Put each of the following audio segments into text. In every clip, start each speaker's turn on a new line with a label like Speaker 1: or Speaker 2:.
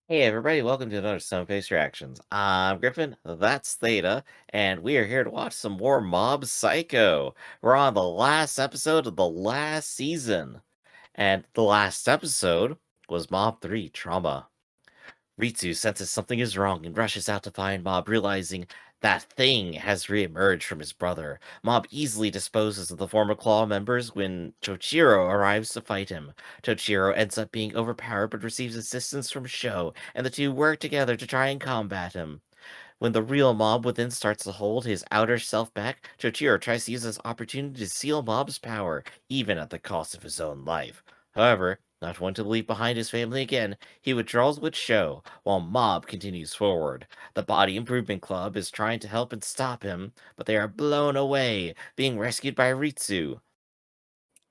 Speaker 1: Hey everybody, welcome to another Stone-Face Reactions. I'm Griffin, that's Theta, and we are here to watch some more Mob Psycho. We're on the last episode of the last season, and the last episode was Mob 3 Trauma. Ritsu senses something is wrong and rushes out to find Mob, realizing that thing has reemerged from his brother. Mob easily disposes of the former Claw members when Chochiro arrives to fight him. Chochiro ends up being overpowered but receives assistance from Sho, and the two work together to try and combat him. When the real Mob within starts to hold his outer self back, Chochiro tries to use this opportunity to seal Mob's power, even at the cost of his own life. However, not one to leave behind his family again, he withdraws with Sho, while Mob continues forward. The Body Improvement Club is trying to help and stop him, but they are blown away, being rescued by Ritsu.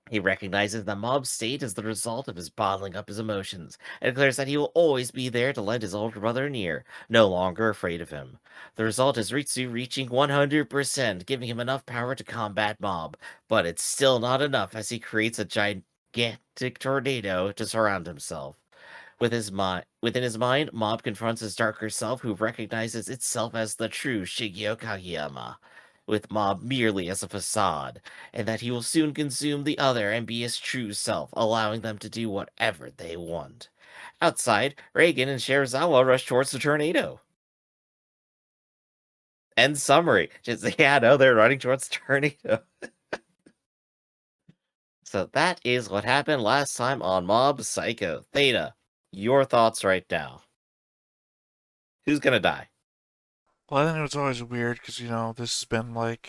Speaker 1: He recognizes that Mob's state is the result of his bottling up his emotions, and declares that he will always be there to lend his older brother an ear, no longer afraid of him. The result is Ritsu reaching 100%, giving him enough power to combat Mob, but it's still not enough as he creates a gigantic tornado to surround himself. Within his mind, Mob confronts his darker self, who recognizes itself as the true Shigeo Kageyama, with Mob merely as a facade, and that he will soon consume the other and be his true self, allowing them to do whatever they want. Outside, Reigen and Shirazawa rush towards the tornado. End summary. Just yeah, no, they're running towards the tornado. So that is what happened last time on Mob Psycho. Theta, your thoughts right now. Who's gonna die?
Speaker 2: Well, I think it was always weird because, this has been what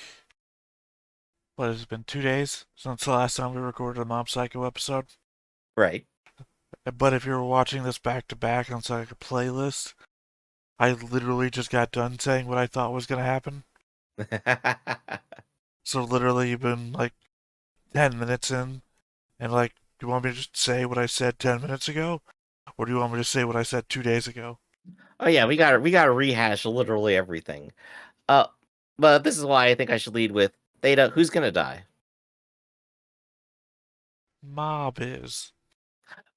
Speaker 2: has it been, 2 days since the last time we recorded a Mob Psycho episode?
Speaker 1: Right.
Speaker 2: But if you were watching this back to back on like a playlist, I literally just got done saying what I thought was going to happen. So literally, you've been like 10 minutes in, and like, do you want me to just say what I said 10 minutes ago? Or do you want me to say what I said 2 days ago?
Speaker 1: Oh yeah, we gotta rehash literally everything. Uh, but this is why I think I should lead with Theta. Who's gonna die?
Speaker 2: Mob is.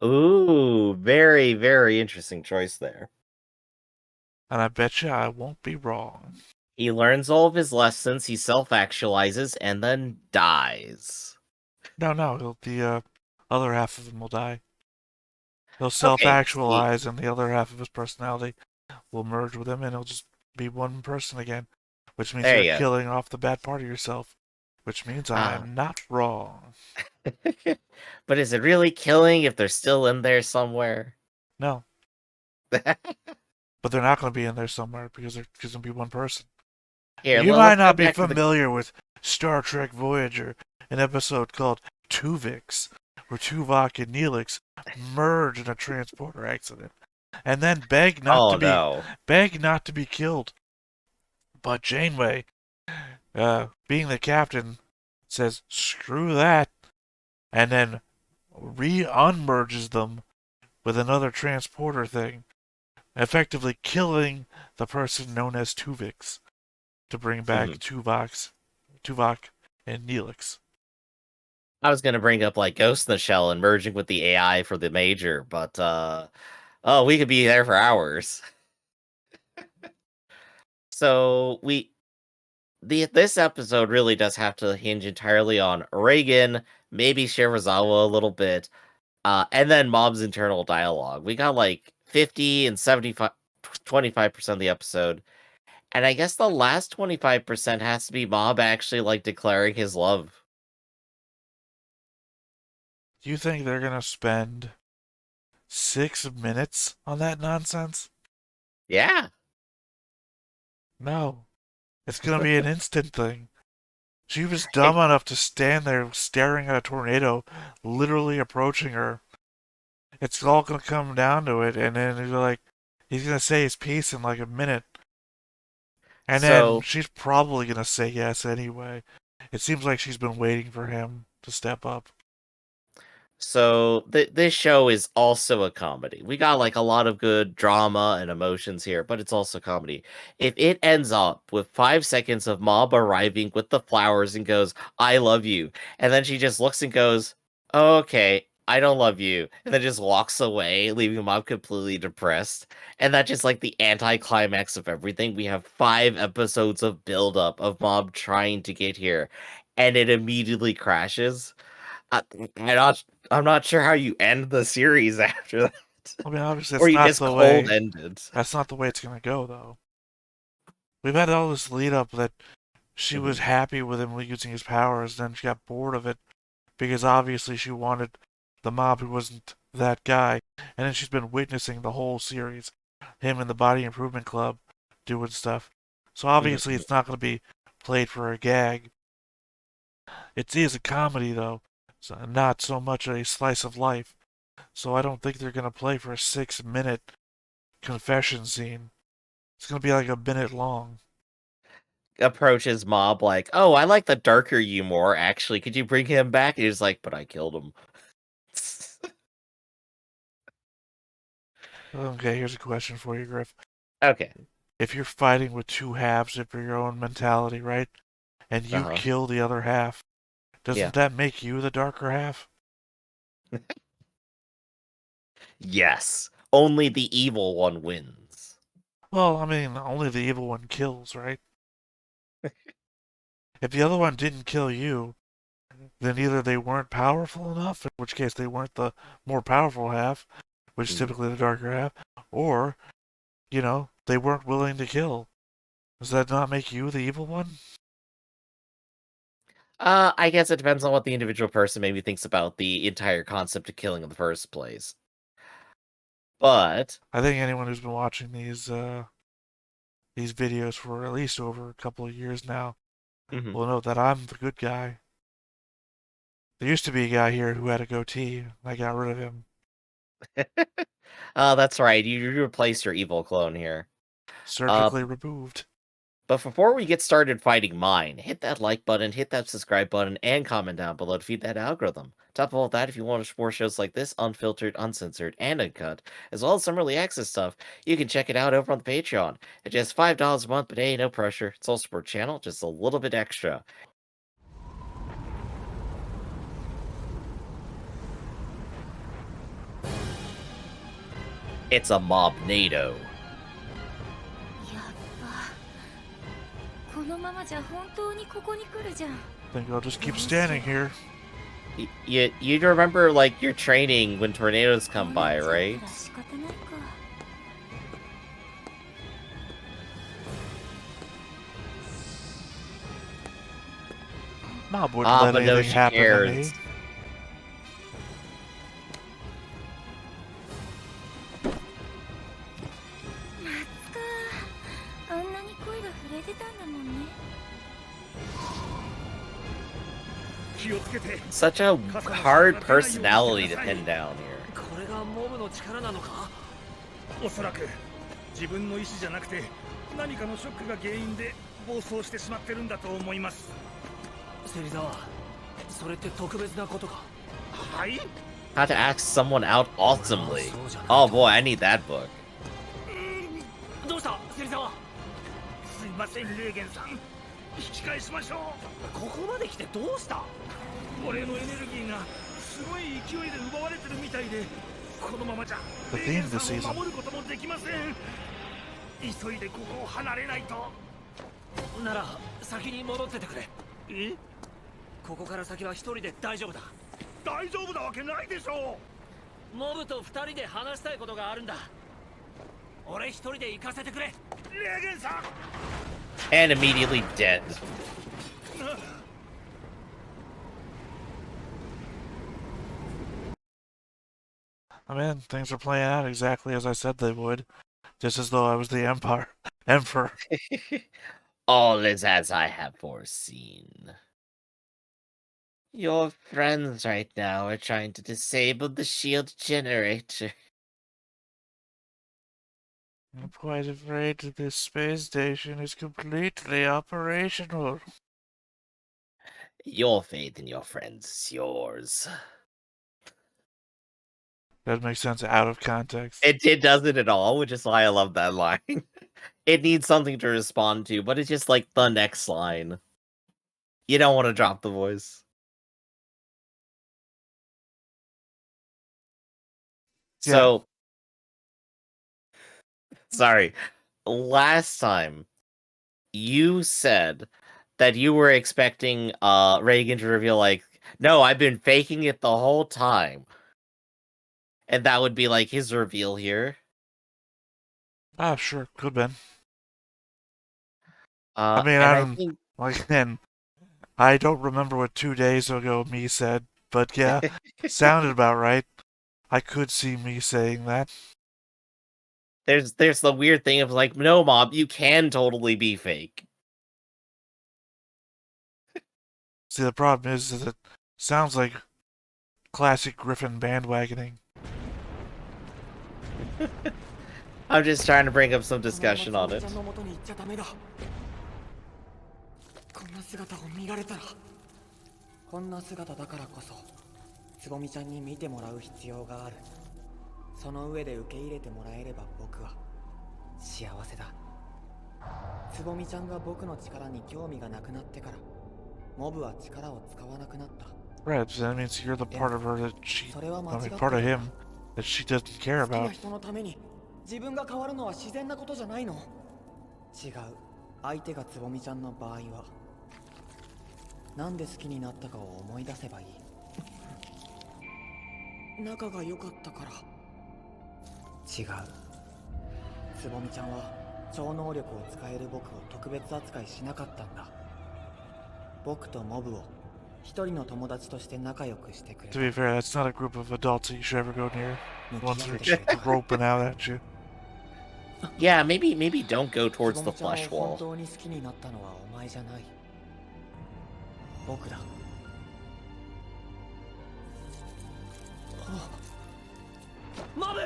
Speaker 1: Ooh, very very interesting choice there.
Speaker 2: And I bet you I won't be wrong.
Speaker 1: He learns all of his lessons, he self-actualizes, and then dies.
Speaker 2: No, the other half of him will die. He'll
Speaker 1: Okay,
Speaker 2: self-actualize, and the other half of his personality will merge with him, and he'll just be one person again. Which means
Speaker 1: there
Speaker 2: you're
Speaker 1: you
Speaker 2: killing off the bad part of yourself. Which means
Speaker 1: go.
Speaker 2: I'm not wrong.
Speaker 1: But is it really killing if they're still in there somewhere?
Speaker 2: No, but they're not going to be in there somewhere because they're going to be one person.
Speaker 1: Here,
Speaker 2: You
Speaker 1: let's
Speaker 2: might
Speaker 1: go
Speaker 2: not be
Speaker 1: back to the.
Speaker 2: familiar with Star Trek Voyager, an episode called Tuvix, where Tuvok and Neelix merge in a transporter accident, and then
Speaker 1: Oh no.
Speaker 2: beg not to be killed. But Janeway, being the captain, says, screw that, and then re-unmerges them with another transporter thing, effectively killing the person known as Tuvix to bring back
Speaker 1: Mhm.
Speaker 2: Tuvok and Neelix.
Speaker 1: I was gonna bring up like Ghost in the Shell and merging with the AI for the Major, but oh, we could be there for hours. So this episode really does have to hinge entirely on Reagan, maybe Shirazawa a little bit, and then Mob's internal dialogue. We got like 50 and 75, 25% of the episode. And I guess the last 25% has to be Mob actually like declaring his love.
Speaker 2: Do you think they're gonna spend 6 minutes on that nonsense?
Speaker 1: Yeah.
Speaker 2: No. It's gonna be an instant thing. She was dumb
Speaker 1: It,
Speaker 2: enough to stand there staring at a tornado literally approaching her. It's all gonna come down to it, and then he's gonna say his piece in like a minute, and then
Speaker 1: so
Speaker 2: she's probably gonna say yes anyway. It seems like she's been waiting for him to step up.
Speaker 1: this show is also a comedy. We got like a lot of good drama and emotions here, but it's also comedy. If it ends up with 5 seconds of Mob arriving with the flowers and goes, "I love you," and then she just looks and goes, "Oh, okay," I don't love you, and then just walks away, leaving Mom completely depressed. And that's just like the anticlimax of everything. We have 5 episodes of buildup of Mom trying to get here, and it immediately crashes. I, I'm not, I'm not sure how you end the series after that,
Speaker 2: I mean, obviously,
Speaker 1: or you just cold ended.
Speaker 2: that's not the way it's gonna go, though. We've had all this lead up that she was
Speaker 1: Mhm,
Speaker 2: happy with him using his powers, then she got bored of it because obviously she wanted the mob who wasn't that guy. And then she's been witnessing the whole series, him and the Body Improvement Club doing stuff. So
Speaker 1: mhm,
Speaker 2: obviously
Speaker 1: mhm.
Speaker 2: it's not going to be played for a gag. It is a comedy though, so not so much a slice of life. So I don't think they're going to play for a 6 minute confession scene. It's going to be like a minute long.
Speaker 1: Approaches Mob like, "Oh, I like the darker you more, actually. Could you bring him back?" And he's like, "But I killed him."
Speaker 2: Okay, here's a question for you, Griff.
Speaker 1: Okay.
Speaker 2: If you're fighting with two halves of your own mentality, right? And you
Speaker 1: Uh-huh.
Speaker 2: kill the other half,
Speaker 1: Yeah.
Speaker 2: doesn't that make you the darker half?
Speaker 1: Yes. Only the evil one wins.
Speaker 2: Well, I mean, only the evil one kills, right? If the other one didn't kill you, then either they weren't powerful enough, in which case they weren't the more powerful half, which is
Speaker 1: Mhm.
Speaker 2: typically the darker half, or, they weren't willing to kill. Does that not make you the evil one?
Speaker 1: I guess it depends on what the individual person maybe thinks about the entire concept of killing in the first place. But
Speaker 2: I think anyone who's been watching these videos for at least over a couple of years now
Speaker 1: mhm.
Speaker 2: will know that I'm the good guy. There used to be a guy here who had a goatee. And I got rid of him.
Speaker 1: Oh, that's right. You replaced your evil clone here. Uh,
Speaker 2: Surgically removed.
Speaker 1: but before we get started fighting mine, hit that like button, hit that subscribe button, and comment down below to feed that algorithm. Top of all that, if you want more shows like this, unfiltered, uncensored, and uncut, as well as some early access stuff, you can check it out over on the Patreon. It's just $5 a month, but hey, no pressure. It's all support channel, just a little bit extra. It's a mob NATO.
Speaker 3: やっぱこのままじゃ本当にここに来るじゃん。
Speaker 2: Think I'll just keep standing here.
Speaker 1: You remember like your training when tornadoes
Speaker 3: こ
Speaker 1: come
Speaker 3: うなっ
Speaker 1: by,
Speaker 3: ちゃった
Speaker 1: right?
Speaker 3: ら仕方ないか。
Speaker 2: Mob wouldn't
Speaker 1: Ah,
Speaker 2: let
Speaker 1: but no,
Speaker 2: anything
Speaker 1: she
Speaker 2: happen to me.
Speaker 1: cares.
Speaker 3: 夏か。あんなに声が震えてたんだもんね。
Speaker 1: Such a hard personality to pin down here.
Speaker 4: これがモブの力なのか。おそらく自分の意志じゃなくて何かのショックが原因で暴走してしまってるんだと思います。芹沢、それって特別なことか。はい。
Speaker 1: How to ask someone out awesomely. Oh boy, I need that book.
Speaker 4: どうした芹沢。すいませんレーゲンさん。引き返しましょう。ここまで来てどうした。俺のエネルギーがすごい勢いで奪われてるみたいで、このままじゃレーゲンさんを守ることもできません。急いでここを離れないと。なら先に戻っててくれ。え？ここから先は一人で大丈夫だ。大丈夫なわけないでしょう。モブと二人で話したいことがあるんだ。俺一人で行かせてくれ。レーゲンさん。
Speaker 1: And immediately dead.
Speaker 2: I mean, things are playing out exactly as I said they would. Just as though I was the Emperor.
Speaker 1: All is as I have foreseen. Your friends right now are trying to disable the shield generator.
Speaker 2: I'm quite afraid that this space station is completely operational.
Speaker 1: Your faith in your friends is yours.
Speaker 2: That makes sense out of context.
Speaker 1: It doesn't at all, which is why I love that line. It needs something to respond to, but it's just like the next line. You don't want to drop the voice. So, sorry. Last time, you said that you were expecting Reagan to reveal, like, no, I've been faking it the whole time. And that would be, like, his reveal here.
Speaker 2: Ah, sure, could have been. I mean,
Speaker 1: And
Speaker 2: I
Speaker 1: I
Speaker 2: don't,
Speaker 1: think
Speaker 2: again, I don't remember what 2 days ago me said, but yeah, sounded about right. I could see me saying that.
Speaker 1: there's the weird thing of, like, no, Mob, you can totally be fake.
Speaker 2: See, the problem is that it sounds like classic Griffin bandwagoning.
Speaker 1: I'm just trying to bring up some discussion on it.
Speaker 4: このままつぼみちゃんの元に行っちゃダメだ。こんな姿を見られたら、こんな姿だからこそつぼみちゃんに見てもらう必要がある。その上で受け入れてもらえれば僕は幸せだ。つぼみちゃんが僕の力に興味がなくなってからモブは力を使わなくなった。
Speaker 2: Right, so that means you're the part of her that she,
Speaker 4: それは間違
Speaker 2: I
Speaker 4: って
Speaker 2: mean,
Speaker 4: る。
Speaker 2: part of him that she doesn't care
Speaker 4: 好きな
Speaker 2: about.
Speaker 4: 人のために自分が変わるのは自然なことじゃないの。違う。相手がつぼみちゃんの場合はなんで好きになったかを思い出せばいい。仲が良かったから。違う。つぼみちゃんは超能力を使える僕を特別扱いしなかったんだ。僕とモブを一人の友達として仲良くしてくれ
Speaker 2: To
Speaker 4: た。
Speaker 2: be fair, that's not a group of adults that you should ever go near.
Speaker 4: 向
Speaker 2: Ones
Speaker 4: き
Speaker 2: who
Speaker 4: 合
Speaker 2: are
Speaker 4: ってくれ
Speaker 2: just
Speaker 4: た。
Speaker 2: roping out at you.
Speaker 1: Yeah, maybe don't go
Speaker 4: つ
Speaker 1: towards
Speaker 4: ぼ
Speaker 1: the
Speaker 4: みちゃんを
Speaker 1: flesh
Speaker 4: 本
Speaker 1: wall.
Speaker 4: 当に好きになったのはお前じゃない。僕だ。マブ！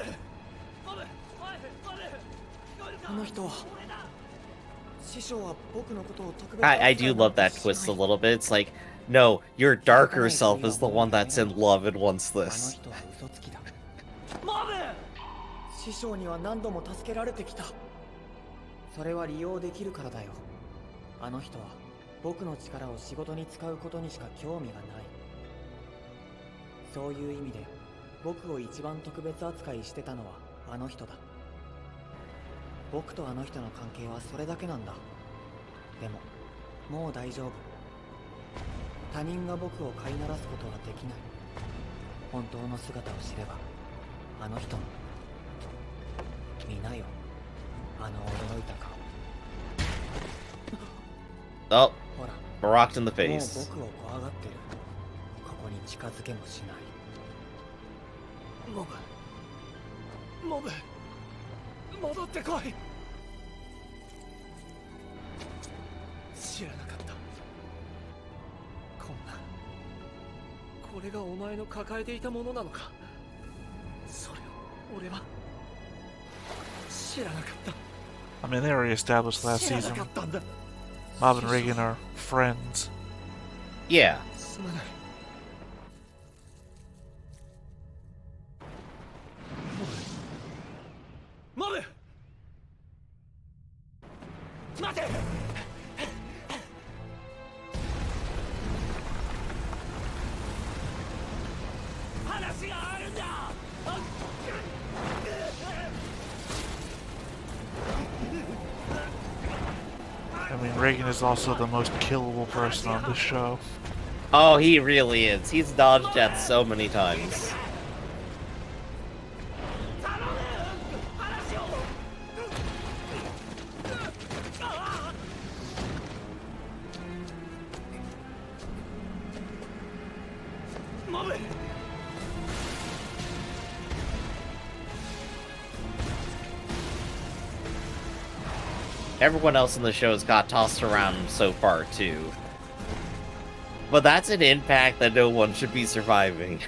Speaker 4: あの人は師匠は僕のことを特別
Speaker 1: I do love that twist a little bit. It's like, no, your darker self is the one that's in love and wants
Speaker 4: あの
Speaker 1: this.
Speaker 4: 人は嘘つきだ。マブ！師匠には何度も助けられてきた。それは利用できるからだよ。あの人は僕の力を仕事に使うことにしか興味がない。そういう意味で僕を一番特別扱いしてたのはあの人だ。僕とあの人の関係はそれだけなんだ。でももう大丈夫。他人が僕を飼いならすことはできない。本当の姿を知ればあの人の見なよ、あの驚いた顔。
Speaker 1: Oh,
Speaker 4: ほら、
Speaker 1: rocked in the
Speaker 4: もう
Speaker 1: face.
Speaker 4: 僕を怖がってる。ここに近づけもしない。モブ戻ってこい。知らなかった。こんな、これがお前の抱えていたものなのか。それを俺は知らなかった。
Speaker 2: I mean, they already established last
Speaker 4: 知ら
Speaker 2: season.
Speaker 4: なかったんだ。
Speaker 2: Mob and Reagan are friends.
Speaker 1: Yeah.
Speaker 4: すまない。モブ！待て！話があるんだ！
Speaker 2: I mean, Reagan is also the most killable person on this show.
Speaker 1: Oh, he really is. He's dodged death so many times.
Speaker 4: 頼む！話を！モブ！
Speaker 1: Everyone else in the show has got tossed around so far, too. But that's an impact that no one should be surviving.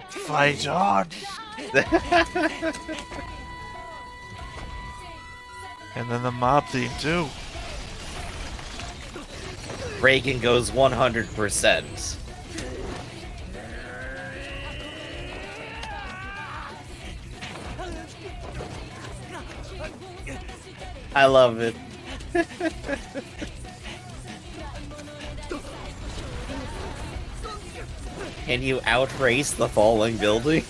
Speaker 2: Fight on! And then the mob theme, too.
Speaker 1: Reagan goes 100%. I love it. Can you outrace the falling building?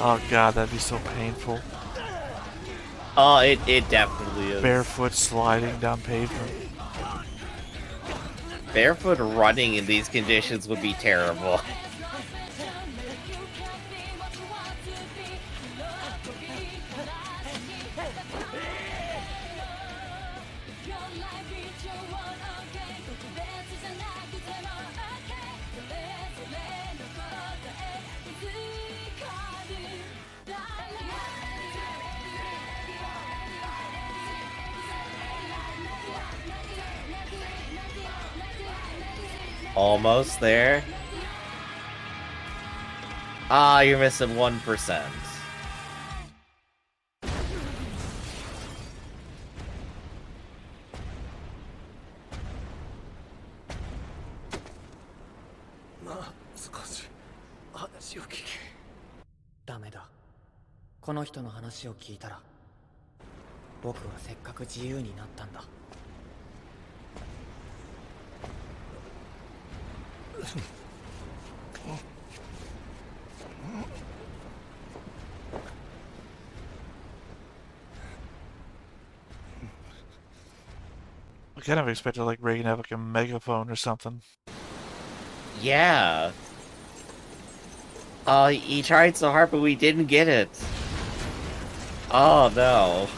Speaker 2: Oh god, that'd be so painful.
Speaker 1: Oh, it definitely is.
Speaker 2: Barefoot sliding down pavement.
Speaker 1: Barefoot running in these conditions would be terrible. Almost there. Ah, you're missing 1%.
Speaker 4: Ma, 少し話を聞け。
Speaker 5: ダメだ。この人の話を聞いたら、僕はせっかく自由になったんだ。
Speaker 2: I kind of expected like Reagan to have like a megaphone or something.
Speaker 1: Yeah. He tried so hard, but we didn't get it. Oh no.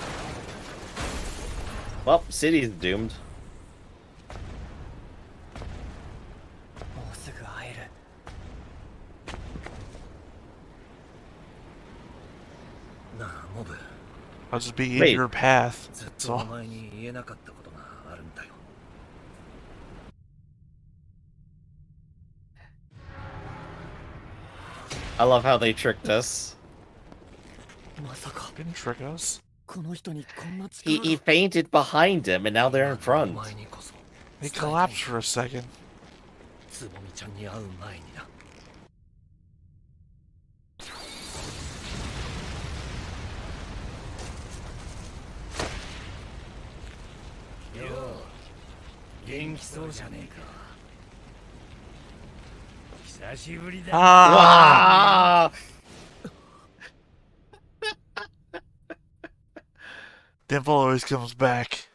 Speaker 1: Well, city's doomed.
Speaker 5: もうすぐ会える。
Speaker 4: なあ、モブ。
Speaker 2: I'll just be in
Speaker 1: Wait.
Speaker 2: your path.
Speaker 4: ずっ
Speaker 2: That's
Speaker 4: とお
Speaker 2: all.
Speaker 4: 前に言えなかったことがあるんだよ。
Speaker 1: I love how they tricked us.
Speaker 5: まさか
Speaker 2: Didn't trick us.
Speaker 5: この人にこんな
Speaker 1: He
Speaker 5: 力が。
Speaker 1: fainted behind him, and now they're in
Speaker 4: お
Speaker 1: front.
Speaker 4: 前にこそ
Speaker 2: He collapsed for a second.
Speaker 4: つぼみちゃんに会う前にな。よう、元気そうじゃねえか。久しぶりだ。
Speaker 2: Ah!
Speaker 1: Ah!
Speaker 2: Dimple always comes back.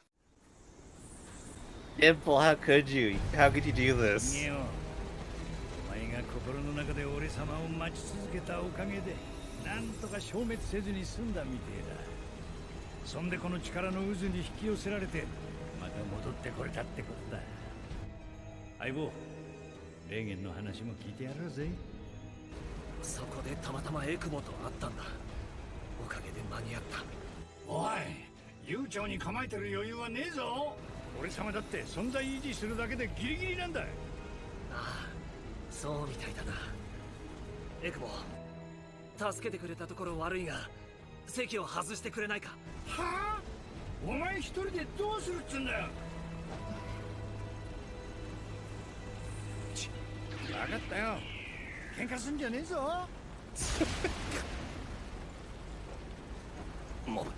Speaker 1: Dimple, how could you? How could you do this?
Speaker 4: お前が心の中で俺様を待ち続けたおかげで、なんとか消滅せずに済んだみてえだ。そんでこの力の渦に引き寄せられて、また戻ってこれたってことだ。相棒、レーゲンの話も聞いてやろうぜ。そこでたまたまエクボと会ったんだ。おかげで間に合った。おい、悠長に構えてる余裕はねえぞ。俺様だって存在維持するだけでギリギリなんだ。ああ、そうみたいだな。エクボ、助けてくれたところ悪いが、席を外してくれないか。はあ？お前一人でどうするっつうんだよ。分かったよ。喧嘩すんじゃねえぞ。モブ、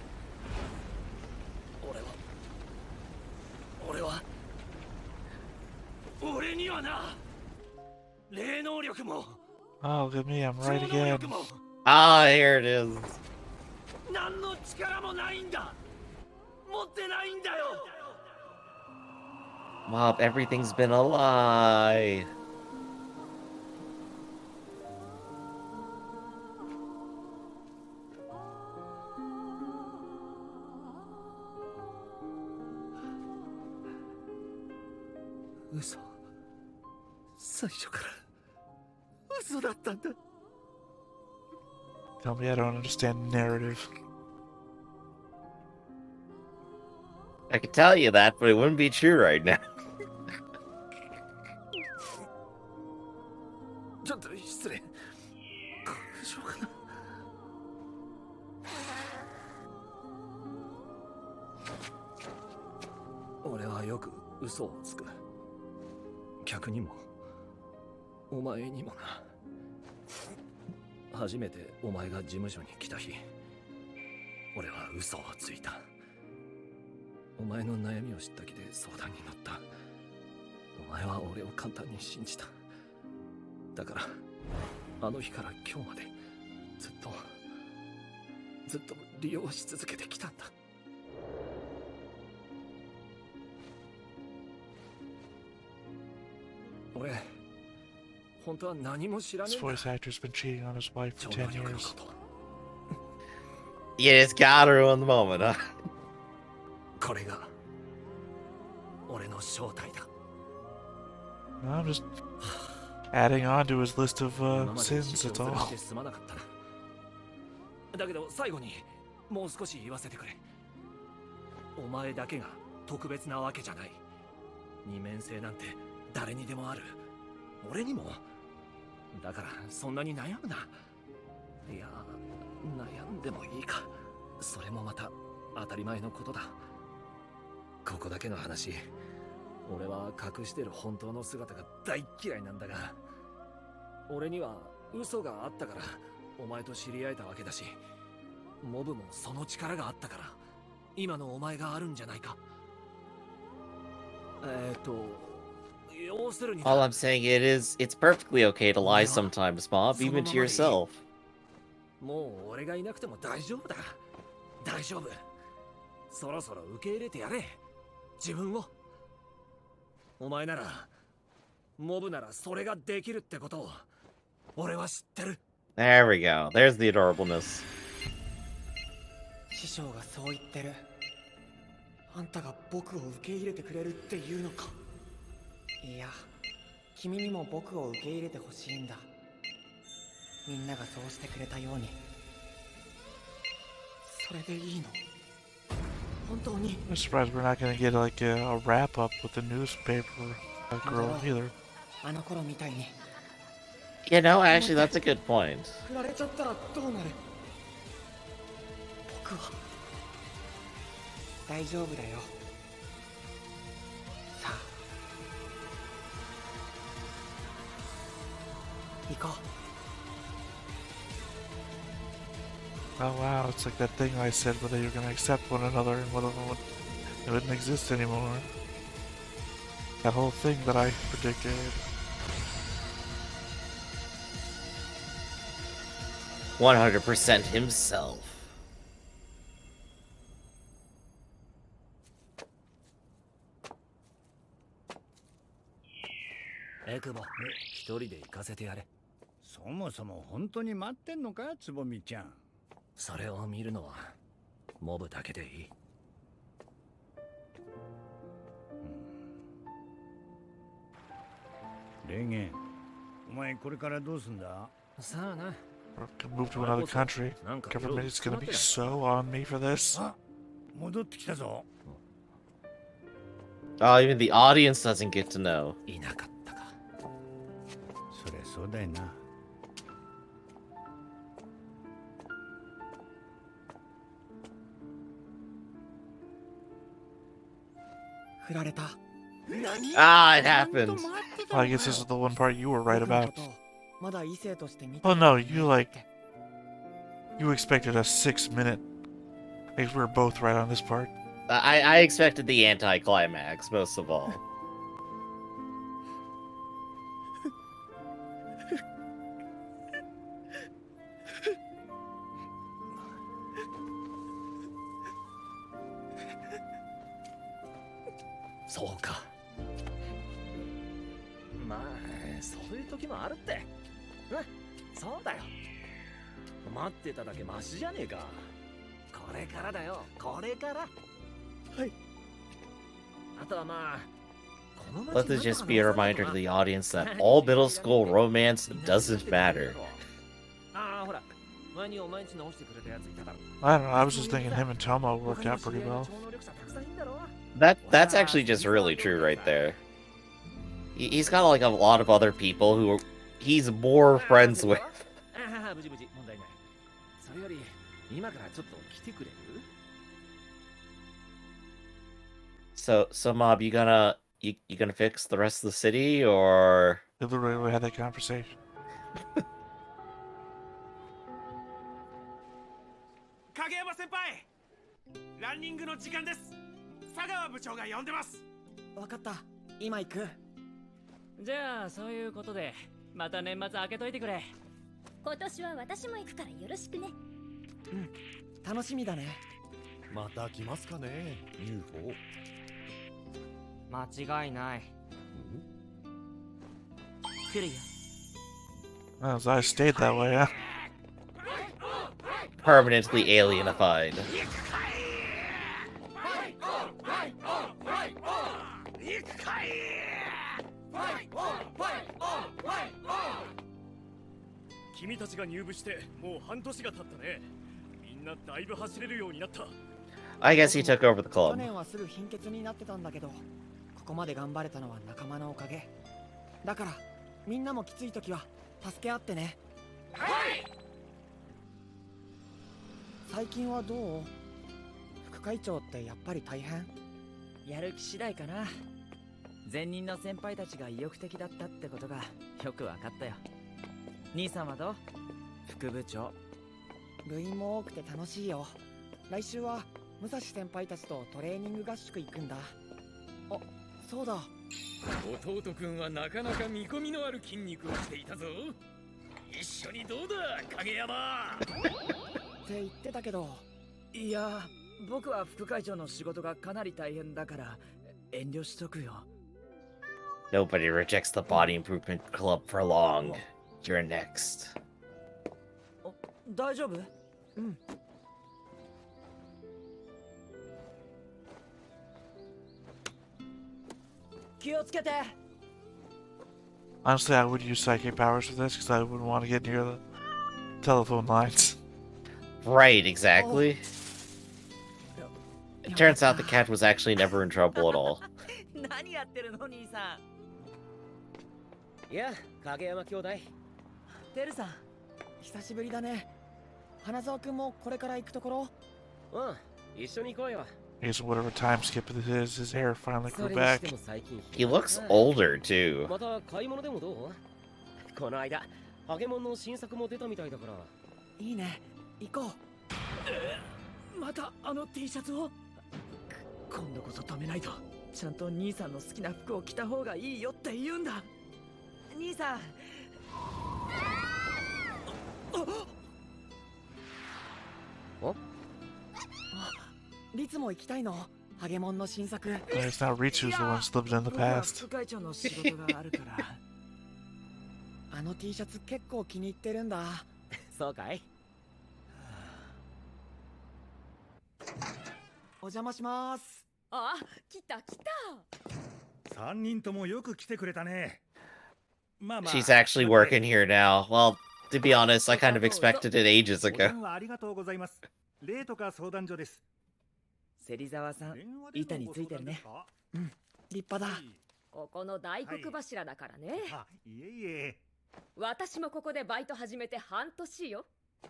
Speaker 4: 俺にはな、霊能力も
Speaker 2: Oh, look at me, I'm
Speaker 4: 超
Speaker 2: right
Speaker 4: 能
Speaker 2: again.
Speaker 4: 力も
Speaker 1: Ah, here it is.
Speaker 4: 何の力もないんだ。持ってないんだよ。
Speaker 1: Mob, everything's been a lie.
Speaker 4: 嘘。最初から嘘だったんだ。
Speaker 2: Tell me I don't understand narrative.
Speaker 1: I could tell you that, but it wouldn't be true right now.
Speaker 4: ちょっと失礼。しょうがない。俺はよく嘘をつく。客にもお前にもな。初めてお前が事務所に来た日、俺は嘘をついた。お前の悩みを知った気で相談に乗った。お前は俺を簡単に信じた。だからあの日から今日までずっと利用し続けてきたんだ。俺本当は何も知らね
Speaker 2: This
Speaker 4: えんだ。
Speaker 2: voice actor's been cheating on his wife for
Speaker 4: 超能
Speaker 2: 10
Speaker 4: 力の
Speaker 2: years.
Speaker 4: こと。
Speaker 1: You just gotta ruin the moment, huh?
Speaker 4: これが俺の正体だ。
Speaker 2: I'm just adding on to his list of
Speaker 4: 今まで
Speaker 2: sins,
Speaker 4: 失
Speaker 2: that's
Speaker 4: 笑
Speaker 2: all.
Speaker 4: する気ですまなかったな。だけど最後にもう少し言わせてくれ。お前だけが特別なわけじゃない。二面性なんて誰にでもある。俺にも。だからそんなに悩むな。いや、悩んでもいいか。それもまた当たり前のことだ。ここだけの話、俺は隠してる本当の姿が大嫌いなんだが、俺には嘘があったからお前と知り合えたわけだし、モブもその力があったから今のお前があるんじゃないか。要するに
Speaker 1: All I'm saying it's perfectly okay to lie sometimes, Mob, even to yourself.
Speaker 4: もう俺がいなくても大丈夫だ。大丈夫。そろそろ受け入れてやれ、自分を。お前なら、モブならそれができるってことを俺は知ってる。
Speaker 1: There we go. There's the adorableness.
Speaker 5: 師匠がそう言ってる。あんたが僕を受け入れてくれるっていうのか。いや、君にも僕を受け入れてほしいんだ。みんながそうしてくれたように。それでいいの？本当に？
Speaker 2: I'm surprised we're not gonna get like a wrap up with the newspaper girl either.
Speaker 5: あの頃みたいに。
Speaker 1: You know, actually, that's a good point.
Speaker 5: 振られちゃったらどうなる？僕は大丈夫だよ。さあ、行こう。
Speaker 2: Oh wow, it's like that thing I said whether you're gonna accept one another and whether it wouldn't exist anymore. That whole thing that I predicted.
Speaker 1: %himself.
Speaker 4: エクボ、一人で行かせてやれ。
Speaker 6: そもそも本当に待ってんのか、つぼみちゃん。
Speaker 4: それを見るのはモブだけでいい。
Speaker 6: レゲン、お前これからどうすんだ？
Speaker 4: さあな。
Speaker 2: Or can move to another country. Government is gonna be so on me for this.
Speaker 6: あ、戻ってきたぞ。
Speaker 1: Oh, even the audience doesn't get to know.
Speaker 4: いなかったか。
Speaker 6: そりゃそうだよな。
Speaker 5: 振られた。
Speaker 1: Ah, it happened.
Speaker 2: Well, I guess this is the one part you were right
Speaker 5: 僕の
Speaker 2: about.
Speaker 5: ことをまだ異性として見て
Speaker 2: Oh no, you like you expected a 6-minute. I guess we were both right on this part.
Speaker 1: I expected the anticlimax most of all.
Speaker 4: そうか。まあそういう時もあるって。うん、そうだよ。待ってただけマシじゃねえか。これからだよ、これから。はい。あとはまあ、この街
Speaker 1: Let this just be a reminder to the audience that all middle school romance doesn't matter.
Speaker 4: ああ、ほら、前にお前んち直してくれたやついただろ。
Speaker 2: I don't know. I was just thinking him and Tomo worked out pretty well.
Speaker 1: That's actually just really true right there. He's got like a lot of other people who he's more friends with.
Speaker 4: ああ、無事問題ない。それより今からちょっと来てくれる？
Speaker 1: So Mob, you gonna fix the rest of the city or?
Speaker 2: They literally had that conversation.
Speaker 4: 影山先輩、ランニングの時間です。佐川部長が呼んでます。
Speaker 5: わかった、今行く。
Speaker 7: じゃあそういうことでまた年末開けといてくれ。
Speaker 3: 今年は私も行くからよろしくね。
Speaker 5: 楽しみだね。
Speaker 8: また来ますかね UFO。
Speaker 5: 間違いない。来るよ。
Speaker 2: As I stayed that way, yeah.
Speaker 1: Permanently alienified.
Speaker 4: 君たちが入部してもう半年が経ったね。みんなだいぶ走れるようになった。
Speaker 1: I guess he took over the
Speaker 5: 去
Speaker 1: club.
Speaker 5: 年はすぐ貧血になってたんだけど、ここまで頑張れたのは仲間のおかげだから、みんなもきつい時は助け合ってね。はい。最近はどう？副会長ってやっぱり大変？
Speaker 7: やる気次第かな。前任の先輩たちが意欲的だったってことがよくわかったよ。兄さんはどう？副部長。
Speaker 5: 部員も多くて楽しいよ。来週は武蔵先輩たちとトレーニング合宿行くんだ。あ、そうだ。
Speaker 4: 弟くんはなかなか見込みのある筋肉をしていたぞ。一緒にどうだ影山。
Speaker 5: って言ってたけど。
Speaker 7: いや、僕は副会長の仕事がかなり大変だから遠慮しとくよ。
Speaker 1: Nobody rejects the body improvement club for long. You're next.
Speaker 7: 大丈夫？
Speaker 5: うん。
Speaker 7: 気をつけて。
Speaker 2: Honestly, I would use psychic powers for this because I wouldn't want to get near the telephone lines.
Speaker 1: Right, exactly. It turns out the cat was actually never in trouble at all.
Speaker 7: 何やってるの兄さん。
Speaker 5: いや、影山兄弟。
Speaker 7: てるさん。
Speaker 5: 久しぶりだね。花沢くんもこれから行くところ？うん、一緒に行こうよ。
Speaker 2: I guess whatever time skip it is, his hair finally grew back.
Speaker 1: He looks older, too.
Speaker 5: また買い物でもどう？この間、ハゲモンの新作も出たみたいだから。いいね、行こう。
Speaker 7: またあの T シャツを？今度こそ止めないと。ちゃんと兄さんの好きな服を着た方がいいよって言うんだ。兄さん。
Speaker 5: お？リツも行きたいの？ハゲモンの新作。
Speaker 2: It's now Ritsu's the one slipped in the past.
Speaker 7: 副会長の仕事があるから。
Speaker 5: あの T シャツ結構気に入ってるんだ。そうかい？お邪魔します。
Speaker 3: あ、来た来た。
Speaker 6: 3人ともよく来てくれたね。まあまあ。
Speaker 1: She's actually working here now. Well, to be honest, I kind of expected it ages ago.
Speaker 6: ありがとうございます。例とか相談所です。
Speaker 7: 芹沢さん、板についてるね。
Speaker 5: うん、立派だ。
Speaker 3: ここの大黒柱だからね。
Speaker 6: あ、いえいえ。
Speaker 3: 私もここでバイト始めて半年よ。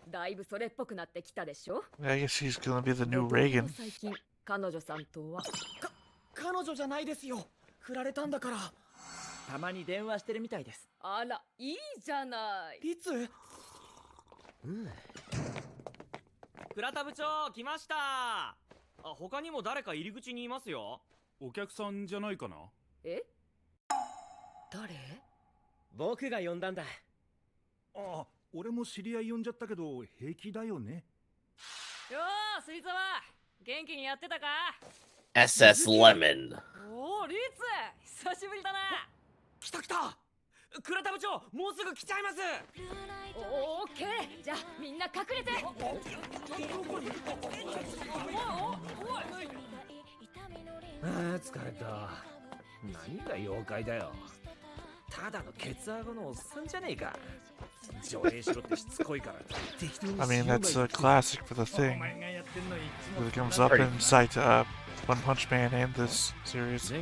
Speaker 3: だいぶそれっぽくなってきたでしょ。
Speaker 2: I guess he's gonna be the new reigen.
Speaker 3: 最近彼女さんとは
Speaker 5: 彼女じゃないですよ。振られたんだから。
Speaker 7: たまに電話してるみたいです。
Speaker 3: あら、いいじゃない。
Speaker 5: リツ？
Speaker 9: うん。倉田部長来ました。あ、他にも誰か入り口にいますよ。
Speaker 6: お客さんじゃないかな？
Speaker 3: え？誰？
Speaker 9: 僕が呼んだんだ。
Speaker 6: あ、俺も知り合い呼んじゃったけど平気だよね。
Speaker 3: よー、芹沢、元気にやってたか？
Speaker 1: SS Lemon.
Speaker 3: おー、リツ、久しぶりだな。
Speaker 9: 来た来た。倉田部長、もうすぐ来ちゃいます。
Speaker 3: オッケー、じゃあみんな隠れて。
Speaker 9: あー、疲れた。何が妖怪だよ。ただのケツアゴのおっさんじゃねえか。上映しろってしつこいから。
Speaker 2: I mean, that's a classic for the thing. It comes up in sight One Punch Man and this series.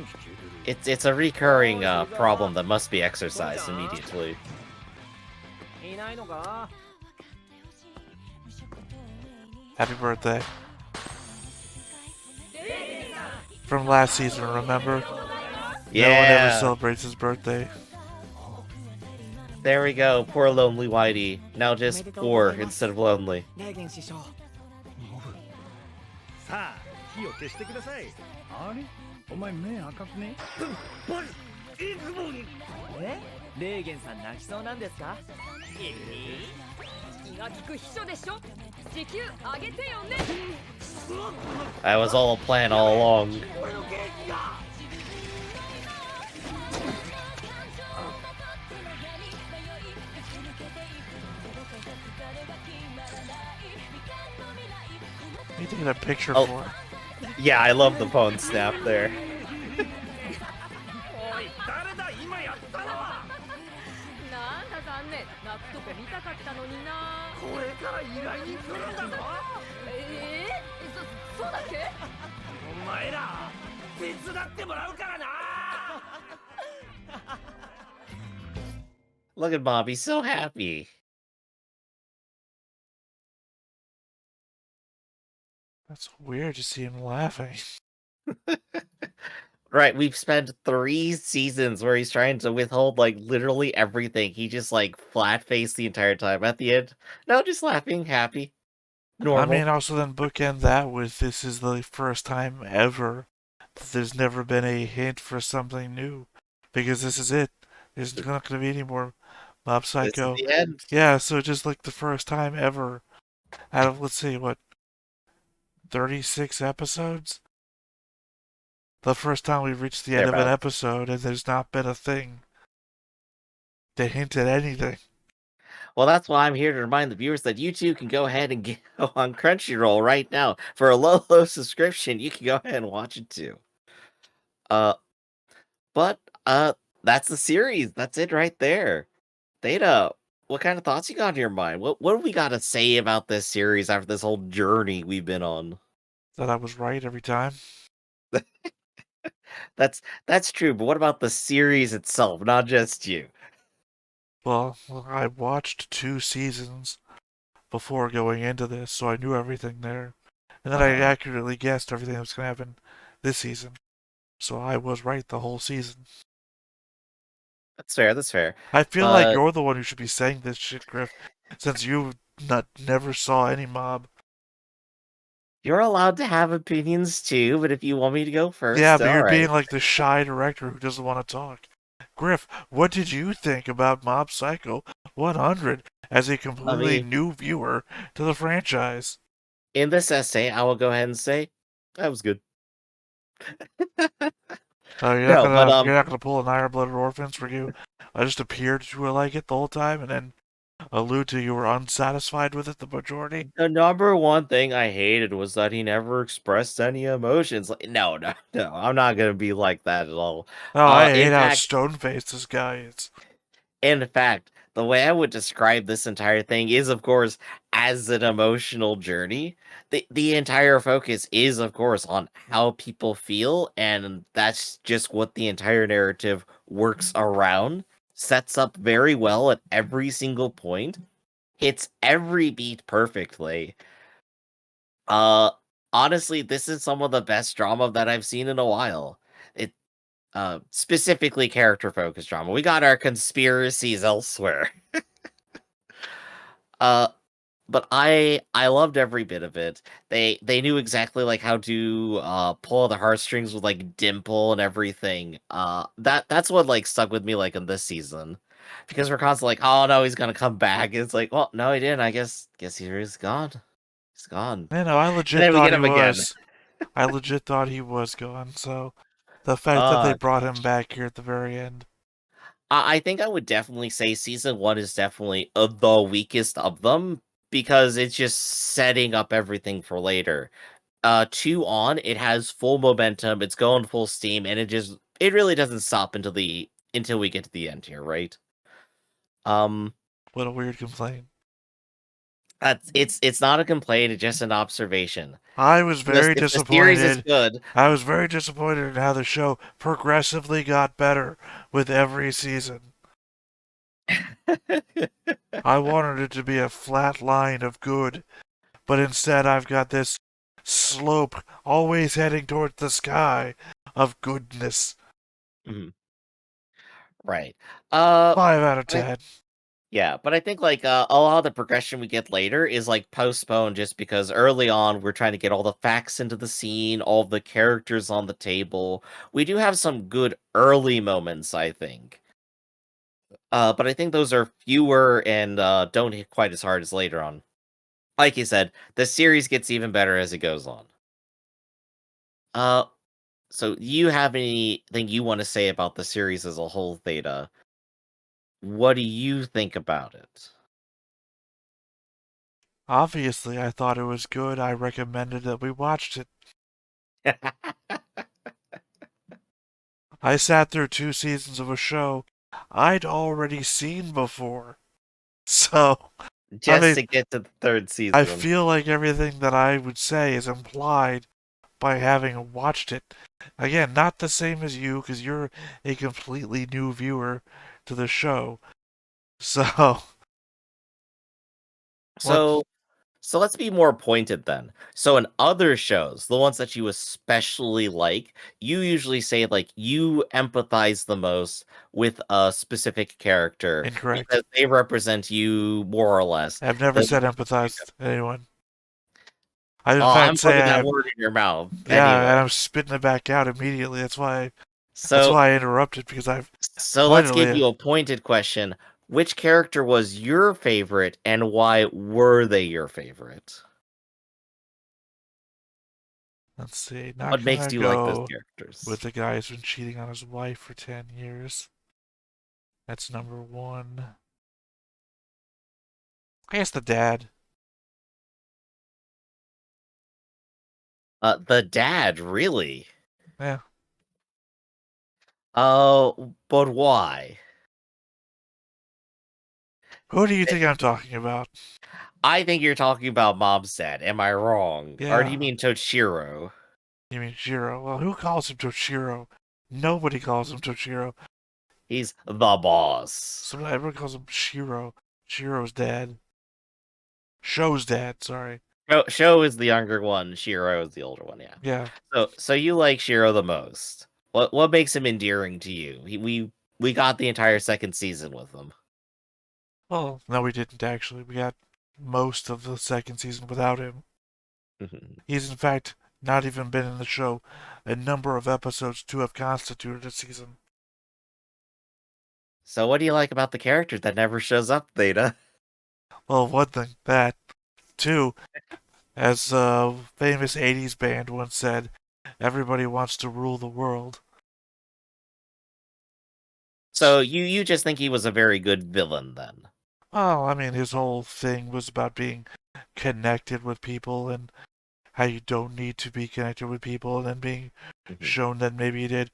Speaker 1: It's a recurring problem that must be exercised immediately.
Speaker 9: いないのか？
Speaker 2: Happy birthday. From last season, remember? No one ever
Speaker 1: Yeah.
Speaker 2: celebrates his birthday.
Speaker 1: There we go. Poor lonely Whitey. Now just poor instead of lonely.
Speaker 5: レーゲン師匠。
Speaker 6: さあ火を消してください。あれお前目赤くね？
Speaker 4: バルイグボン。
Speaker 7: レーゲンさん泣きそうなんですか？
Speaker 3: 気が利く秘書でしょ。時給上げてよね。
Speaker 1: That was all a plan all along.
Speaker 4: 俺のケーキが。
Speaker 2: You need to get a picture
Speaker 1: Oh.
Speaker 2: for it.
Speaker 1: Yeah, I love the phone snap there.
Speaker 4: おい誰だ今やったのは。
Speaker 3: なんだ残念、泣くとこ見たかったのにな。
Speaker 4: これから依頼人来るんだぞ。
Speaker 3: そうだっけ？
Speaker 4: お前ら手伝ってもらうからな。
Speaker 1: Look at Bob, he's so happy.
Speaker 2: That's weird to see him laughing.
Speaker 1: Right, we've spent 3 seasons where he's trying to withhold, like, literally everything. He just, like, flat-faced the entire time. At the end, no, just laughing, happy, normal.
Speaker 2: I mean, also then bookend that with this is the first time ever that there's never been a hint for something new. Because this is it. There's not going to be any more Mob Psycho.
Speaker 1: This is the end.
Speaker 2: Yeah, so just like the first time ever out of, let's see, what, 36 episodes? The first time we've reached the end of an episode and there's not been a thing to hint at anything.
Speaker 1: Well, that's why I'm here to remind the viewers that you too can go ahead and go on Crunchyroll right now. For a low subscription, you can go ahead and watch it too. But that's the series. That's it right there. Theta, what kind of thoughts you got in your mind? What do we got to say about this series after this whole journey we've been on?
Speaker 2: That I was right every time.
Speaker 1: That's true, but what about the series itself, not just you?
Speaker 2: Well, I watched 2 seasons before going into this, so I knew everything there. And then I accurately guessed everything that was going to happen this season. So I was right the whole season.
Speaker 1: That's fair, that's fair.
Speaker 2: I feel like you're the one who should be saying this shit, Griff, since you never saw any mob.
Speaker 1: You're allowed to have opinions too, but if you want me to go first,
Speaker 2: yeah, but you're
Speaker 1: right.
Speaker 2: being like the shy director who doesn't want to talk. Griff, what did you think about Mob Psycho 100 as a completely new viewer to the franchise?
Speaker 1: In this essay, I will go ahead and say that was good.
Speaker 2: You're not gonna pull an Iron-Blooded Orphans for you. I just appeared to like it the whole time and then allude to you were unsatisfied with it the majority.
Speaker 1: The number one thing I hated was that he never expressed any emotions. Like, no, I'm not gonna be like that at all.
Speaker 2: Oh, I hate how stone-faced this guy is.
Speaker 1: In fact, the way I would describe this entire thing is, of course, as an emotional journey. The entire focus is, of course, on how people feel, and that's just what the entire narrative works around. Sets up very well at every single point. Hits every beat perfectly. Honestly, this is some of the best drama that I've seen in a while. It specifically character-focused drama. We got our conspiracies elsewhere. But I loved every bit of it. They knew exactly like how to pull the heartstrings with like Dimple and everything. That's what like stuck with me like in this season. Because we're constantly like, oh no, he's gonna come back. It's like, well, no, he didn't. I guess he's gone. He's gone.
Speaker 2: Man, no, I legit thought he was. I legit thought he was gone. So the fact that they brought him back here at the very end.
Speaker 1: I think I would definitely say season 1 is definitely the weakest of them because it's just setting up everything for later. 2 on, it has full momentum, it's going full steam, and it really doesn't stop until we get to the end here, right?
Speaker 2: What a weird complaint.
Speaker 1: It's not a complaint, it's just an observation.
Speaker 2: I was very disappointed.
Speaker 1: The series is good.
Speaker 2: I was very disappointed in how the show progressively got better with every season. I wanted it to be a flat line of good, but instead I've got this slope always heading towards the sky of goodness.
Speaker 1: Mm-hmm. Right.
Speaker 2: 5 out of 10.
Speaker 1: Yeah, but I think like a lot of the progression we get later is like postponed just because early on we're trying to get all the facts into the scene, all the characters on the table. We do have some good early moments, I think. But I think those are fewer and don't hit quite as hard as later on. Like you said, the series gets even better as it goes on. Uh, so you have anything you want to say about the series as a whole, Theta? What do you think about it?
Speaker 2: Obviously, I thought it was good. I recommended that we watched it. I sat through 2 seasons of a show I'd already seen before. So, I
Speaker 1: Just
Speaker 2: mean,
Speaker 1: to get to the third
Speaker 2: I
Speaker 1: season.
Speaker 2: feel like everything that I would say is implied by having watched it. Again, not the same as you, because you're a completely new viewer to the show. So, what?
Speaker 1: So so let's be more pointed then. So in other shows, the ones that you especially like, you usually say like you empathize the most with a specific character
Speaker 2: Incorrect.
Speaker 1: because they represent you more or less.
Speaker 2: I've never
Speaker 1: The
Speaker 2: said empathize to anyone. I, in
Speaker 1: Oh, I'm
Speaker 2: fact, say
Speaker 1: putting that
Speaker 2: I,
Speaker 1: word in your mouth.
Speaker 2: yeah,
Speaker 1: Anyway.
Speaker 2: and I'm spitting it back out immediately. That's
Speaker 1: So
Speaker 2: why I interrupted, because I've
Speaker 1: so let's give
Speaker 2: pointedly,
Speaker 1: you a pointed question. Which character was your favorite and why were they your favorite?
Speaker 2: let's see, not
Speaker 1: What makes
Speaker 2: gonna
Speaker 1: you like those
Speaker 2: go with
Speaker 1: characters?
Speaker 2: the guy who's been cheating on his wife for 10 years. That's number one. I guess the dad.
Speaker 1: The dad, really?
Speaker 2: Yeah.
Speaker 1: Oh, but why?
Speaker 2: Who do you think I'm talking about?
Speaker 1: I think you're talking about Mom's dad. Am I wrong? Or do you
Speaker 2: Yeah.
Speaker 1: mean Toshiro?
Speaker 2: You mean Shiro? Well, who calls him Toshiro? Nobody calls him Toshiro.
Speaker 1: He's the boss.
Speaker 2: So everyone calls him Shiro. Shiro's dad. Show's dad, sorry.
Speaker 1: Sho is the younger one. Shiro is the older one. Yeah.
Speaker 2: Yeah.
Speaker 1: So you like Shiro the most? What makes him endearing to you? We got the entire second season with him.
Speaker 2: Well, no, we didn't actually. We got most of the second season without him. He's in fact not even been in the show a number of episodes to have constituted a season.
Speaker 1: So what do you like about the character that never shows up, Theta?
Speaker 2: Well, one thing, that. Two, as a famous 80s band once said, everybody wants to rule the world.
Speaker 1: So you just think he was a very good villain then?
Speaker 2: Well, I mean, his whole thing was about being connected with people and how you don't need to be connected with people, and then being shown that maybe he did.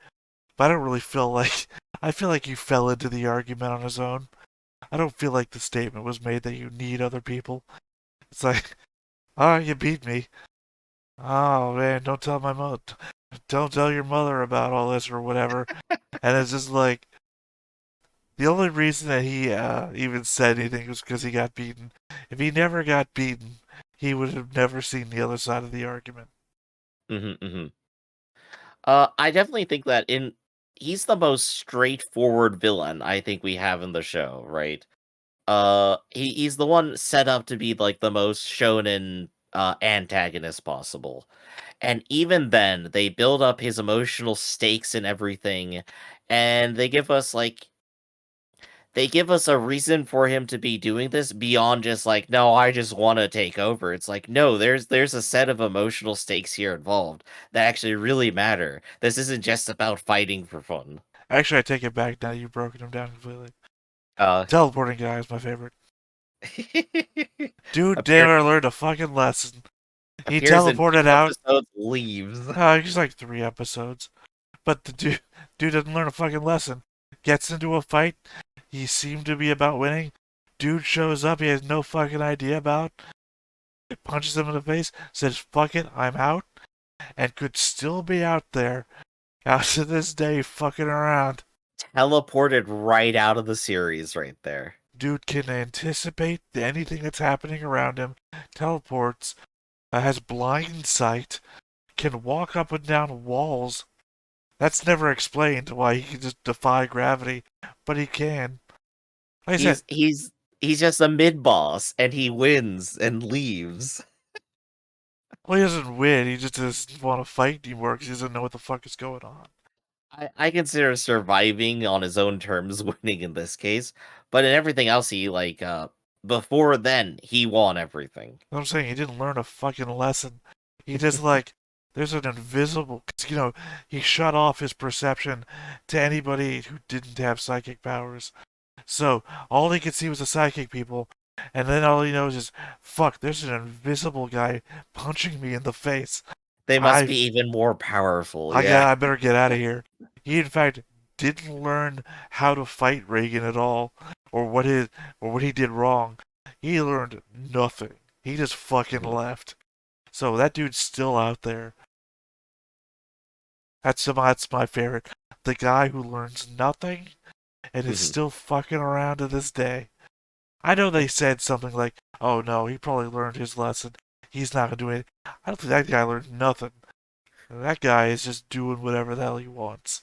Speaker 2: But I don't really feel like. I feel like he fell into the argument on his own. I don't feel like the statement was made that you need other people. It's like, oh, you beat me. Oh man, don't tell my mother. Don't tell your mother about all this or whatever. And it's just like, the only reason that he even said anything was because he got beaten. If he never got beaten, he would have never seen the other side of the argument.
Speaker 1: I definitely think that he's the most straightforward villain I think we have in the show, right? He's the one set up to be like the most shonen antagonist possible. And even then, they build up his emotional stakes and everything, and they give us a reason for him to be doing this beyond just like, no, I just want to take over. It's like, no, there's a set of emotional stakes here involved that actually really matter. This isn't just about fighting for fun.
Speaker 2: Actually, I take it back now. You've broken him down completely.
Speaker 1: Uh,
Speaker 2: Teleporting guy is my favorite. Dude, damn
Speaker 1: appear,
Speaker 2: it, I learned a fucking lesson. He
Speaker 1: appears in
Speaker 2: teleported
Speaker 1: 2
Speaker 2: out.
Speaker 1: episodes, leaves.
Speaker 2: He's like 3 episodes. But the dude doesn't learn a fucking lesson. Gets into a fight. He seemed to be about winning. Dude shows up he has no fucking idea about. Punches him in the face. Says, fuck it, I'm out. And could still be out there. Out to this day fucking around.
Speaker 1: Teleported right out of the series right there.
Speaker 2: Dude can anticipate anything that's happening around him. Teleports. Has blind sight. Can walk up and down walls. That's never explained why he can just defy gravity, but he can. Like I said,
Speaker 1: He's He's just a mid-boss, and he wins and leaves.
Speaker 2: Well, he doesn't win. He just doesn't want to fight anymore because he doesn't know what the fuck is going on.
Speaker 1: I consider surviving on his own terms winning in this case, but in everything else, he, like, before then, he won everything.
Speaker 2: I'm saying he didn't learn a fucking lesson. He just like there's an invisible, 'cause, you know, he shut off his perception to anybody who didn't have psychic powers. So all he could see was the psychic people, and then all he knows is, fuck, there's an invisible guy punching me in the face.
Speaker 1: They must be even more powerful, yeah.
Speaker 2: I better get out of here. He in fact didn't learn how to fight Reigen at all, or what he did wrong. He learned nothing. He just fucking left. So that dude's still out there. That's my favorite. The guy who learns nothing and is still fucking around to this day. I know they said something like, "Oh no, he probably learned his lesson. He's not gonna do it." I don't think that guy learned nothing. That guy is just doing whatever the hell he wants.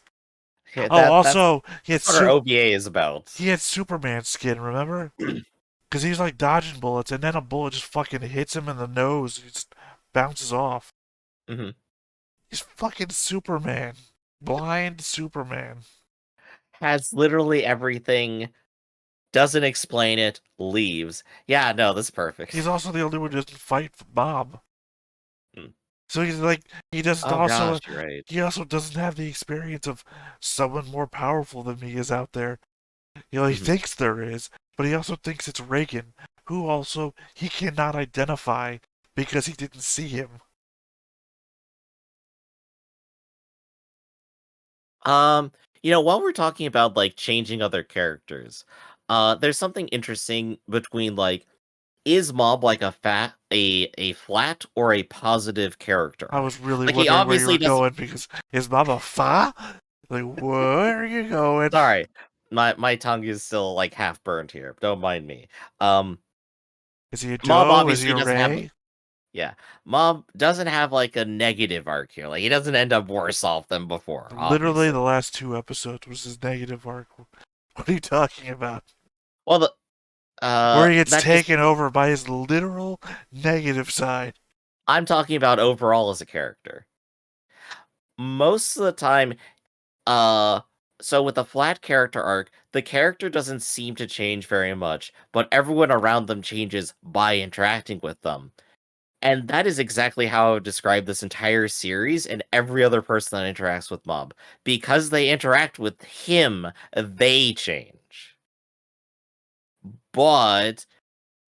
Speaker 1: Yeah,
Speaker 2: also,
Speaker 1: that's what our OVA is about.
Speaker 2: He had Superman skin, remember? Because he's like dodging bullets, and then a bullet just fucking hits him in the nose. He just bounces off.
Speaker 1: Mm-hmm.
Speaker 2: He's fucking Superman. Blind Superman.
Speaker 1: Has literally everything, doesn't explain it, leaves. Yeah, no, this is perfect.
Speaker 2: He's also the only one who doesn't fight Bob. So he's like, he doesn't
Speaker 1: gosh, you're right.
Speaker 2: He also doesn't have the experience of someone more powerful than me is out there. You know, he thinks there is, but he also thinks it's Reigen, who also he cannot identify because he didn't see him.
Speaker 1: While we're talking about like changing other characters, there's something interesting between like, is Mob like a flat or a positive character?
Speaker 2: I was really
Speaker 1: like,
Speaker 2: wondering where you were going because is Mob a fa? Like, where are you going?
Speaker 1: Sorry, my tongue is still like half burned here. Don't mind me.
Speaker 2: Is he a Joe?
Speaker 1: Mob obviously
Speaker 2: is he a
Speaker 1: doesn't
Speaker 2: Ray?
Speaker 1: have. Yeah, Mob doesn't have like a negative arc here. Like, he doesn't end up worse off than before.
Speaker 2: Literally,
Speaker 1: obviously.
Speaker 2: the last 2 episodes was his negative arc. What are you talking about?
Speaker 1: Well,
Speaker 2: where he gets taken over by his literal negative side.
Speaker 1: I'm talking about overall as a character. Most of the time, so with a flat character arc, the character doesn't seem to change very much, but everyone around them changes by interacting with them. And that is exactly how I would describe this entire series and every other person that interacts with Mob. Because they interact with him, they change. But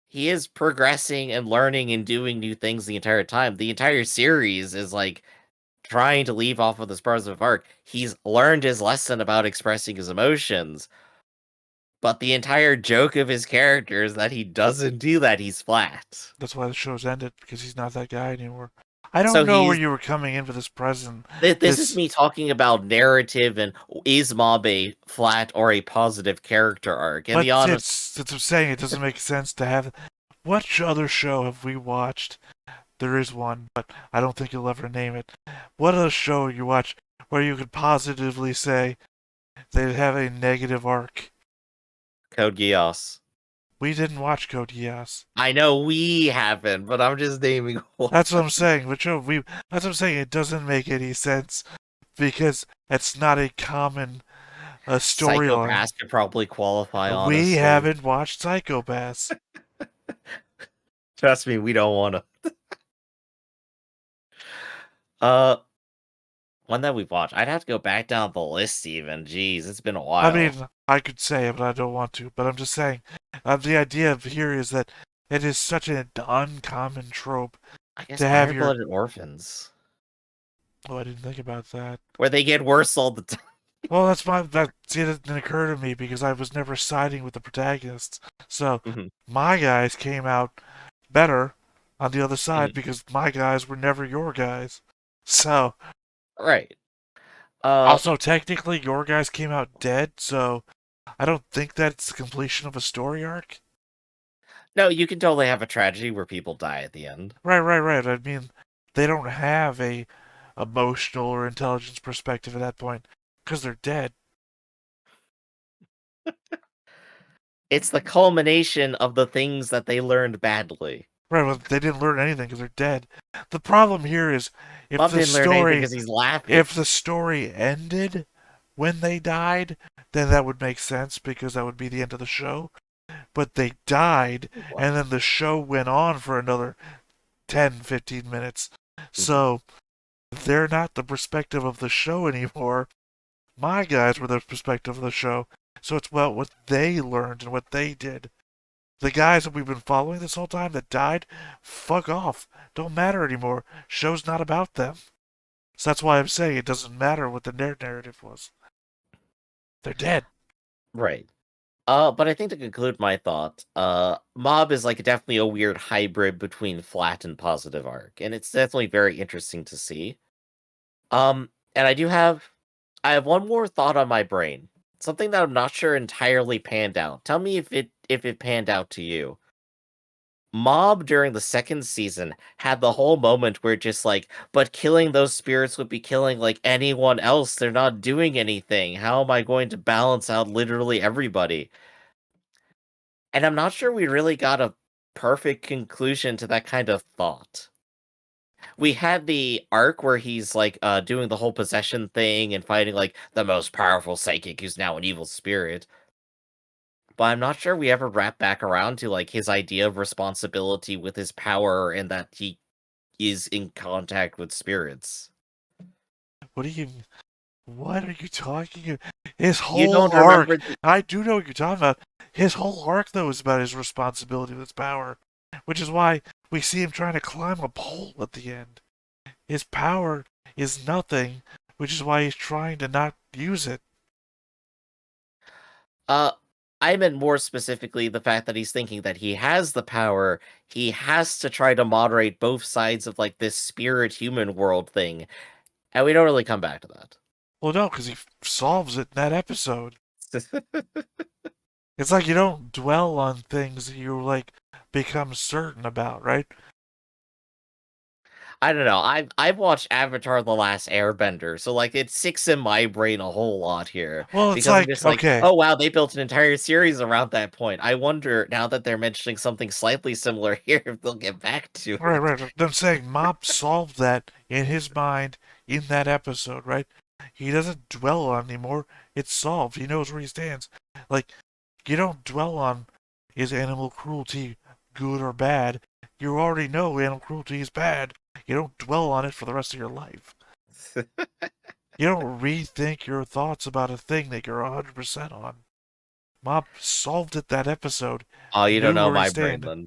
Speaker 1: he is progressing and learning and doing new things the entire time. The entire series is like trying to leave off of this positive arc. He's learned his lesson about expressing his emotions. But the entire joke of his character is that he doesn't do that. He's flat.
Speaker 2: That's why the show's ended, because he's not that guy anymore. I don't know where you were coming in for this present.
Speaker 1: This is me talking about narrative and is Mob a flat or a positive character arc. And
Speaker 2: but it's I'm saying, it doesn't make sense to have. What other show have we watched? There is one, but I don't think you'll ever name it. What other show you watch where you could positively say they have a negative arc?
Speaker 1: Code Geass.
Speaker 2: We didn't watch Code Geass.
Speaker 1: I know we haven't, but I'm just naming one.
Speaker 2: That's what I'm saying. That's what I'm saying. It doesn't make any sense because it's not a common storyline.
Speaker 1: Psycho-Pass could probably qualify, honestly.
Speaker 2: We haven't watched Psycho-Pass.
Speaker 1: Trust me, we don't want to. One that we've watched. I'd have to go back down the list even. Jeez, it's been a while.
Speaker 2: I mean, I could say it, but I don't want to. But I'm just saying, the idea of here is that it is such an uncommon trope
Speaker 1: I guess
Speaker 2: to have
Speaker 1: Iron-Blooded Orphans.
Speaker 2: Oh, I didn't think about that.
Speaker 1: Where they get worse all the time.
Speaker 2: Well, that didn't occur to me because I was never siding with the protagonists. So my guys came out better on the other side because my guys were never your guys. So.
Speaker 1: Right.
Speaker 2: Also, technically, your guys came out dead, so I don't think that's the completion of a story arc.
Speaker 1: No, you can totally have a tragedy where people die at the end.
Speaker 2: Right. I mean, they don't have a emotional or intelligence perspective at that point because they're dead.
Speaker 1: It's the culmination of the things that they learned badly.
Speaker 2: Right, well, they didn't learn anything because they're dead. The problem here is
Speaker 1: Bob didn't learn anything because he's laughing.
Speaker 2: if the story ended when they died, then that would make sense because that would be the end of the show. But they died, and then the show went on for another 10, 15 minutes. So they're not the perspective of the show anymore. My guys were the perspective of the show. So it's about what they learned and what they did. The guys that we've been following this whole time that died, fuck off. Don't matter anymore. Show's not about them. So that's why I'm saying it doesn't matter what the narrative was. They're dead.
Speaker 1: Right. But I think to conclude my thought, Mob is like definitely a weird hybrid between flat and positive arc, and it's definitely very interesting to see. And I have one more thought on my brain. Something that I'm not sure entirely panned out. Tell me if it panned out to you. Mob during the second season had the whole moment where just like, but killing those spirits would be killing like anyone else. They're not doing anything. How am I going to balance out literally everybody? And I'm not sure we really got a perfect conclusion to that kind of thought. We had the arc where he's like doing the whole possession thing and fighting like the most powerful psychic who's now an evil spirit. But I'm not sure we ever wrap back around to like his idea of responsibility with his power and that he is in contact with spirits.
Speaker 2: What are you talking about? His whole
Speaker 1: You don't
Speaker 2: arc.
Speaker 1: remember
Speaker 2: I do know what you're talking about. His whole arc, though, is about his responsibility with his power, which is why we see him trying to climb a pole at the end. His power is nothing, which is why he's trying to not use it.
Speaker 1: I meant more specifically the fact that he's thinking that he has the power. He has to try to moderate both sides of like this spirit human world thing. And we don't really come back to that.
Speaker 2: Well, no, because he solves it in that episode. It's like you don't dwell on things that you like become certain about, right?
Speaker 1: I don't know. I've watched Avatar: The Last Airbender, so like it sticks in my brain a whole lot here.
Speaker 2: Well, it's
Speaker 1: because
Speaker 2: like,
Speaker 1: I'm just like,
Speaker 2: okay.
Speaker 1: oh wow, they built an entire series around that point. I wonder now that they're mentioning something slightly similar here if they'll get back to it.
Speaker 2: Right. I'm saying Mop solved that in his mind in that episode, right? He doesn't dwell on it anymore. It's solved. He knows where he stands. Like, you don't dwell on is animal cruelty good or bad. You already know animal cruelty is bad. You don't dwell on it for the rest of your life. You don't rethink your thoughts about a thing that you're 100% on. Mop solved it that episode.
Speaker 1: Oh, you don't know my brain then.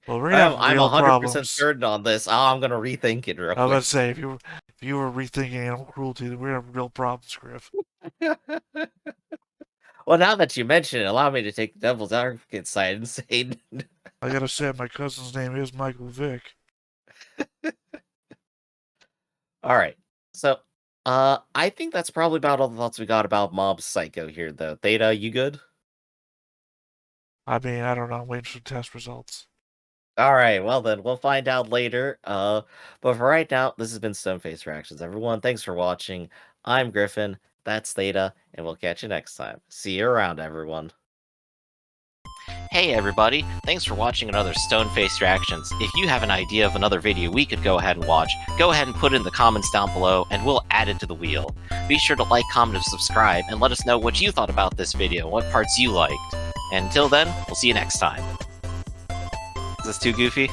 Speaker 2: Well, we're gonna have
Speaker 1: I'm
Speaker 2: real
Speaker 1: 100%
Speaker 2: problems.
Speaker 1: certain on this. Oh, I'm gonna rethink it real quick.
Speaker 2: I was about to say, if you were rethinking animal cruelty, then we're gonna have real problems, Griff.
Speaker 1: Well, now that you mention it, allow me to take the devil's advocate side and say
Speaker 2: I gotta say, my cousin's name is Michael Vick.
Speaker 1: All right. So, I think that's probably about all the thoughts we got about Mob Psycho here, though. Theta, you good?
Speaker 2: I mean, I don't know. I'm waiting for test results.
Speaker 1: All right. Well, then we'll find out later. But for right now, this has been Stoneface Reactions. Everyone, thanks for watching. I'm Griffin. That's Theta, and we'll catch you next time. See you around, everyone. Hey everybody, thanks for watching another Stoneface Reactions. If you have an idea of another video we could go ahead and watch, go ahead and put it in the comments down below and we'll add it to the wheel. Be sure to like, comment, and subscribe and let us know what you thought about this video and what parts you liked. And until then, we'll see you next time. Is this too goofy?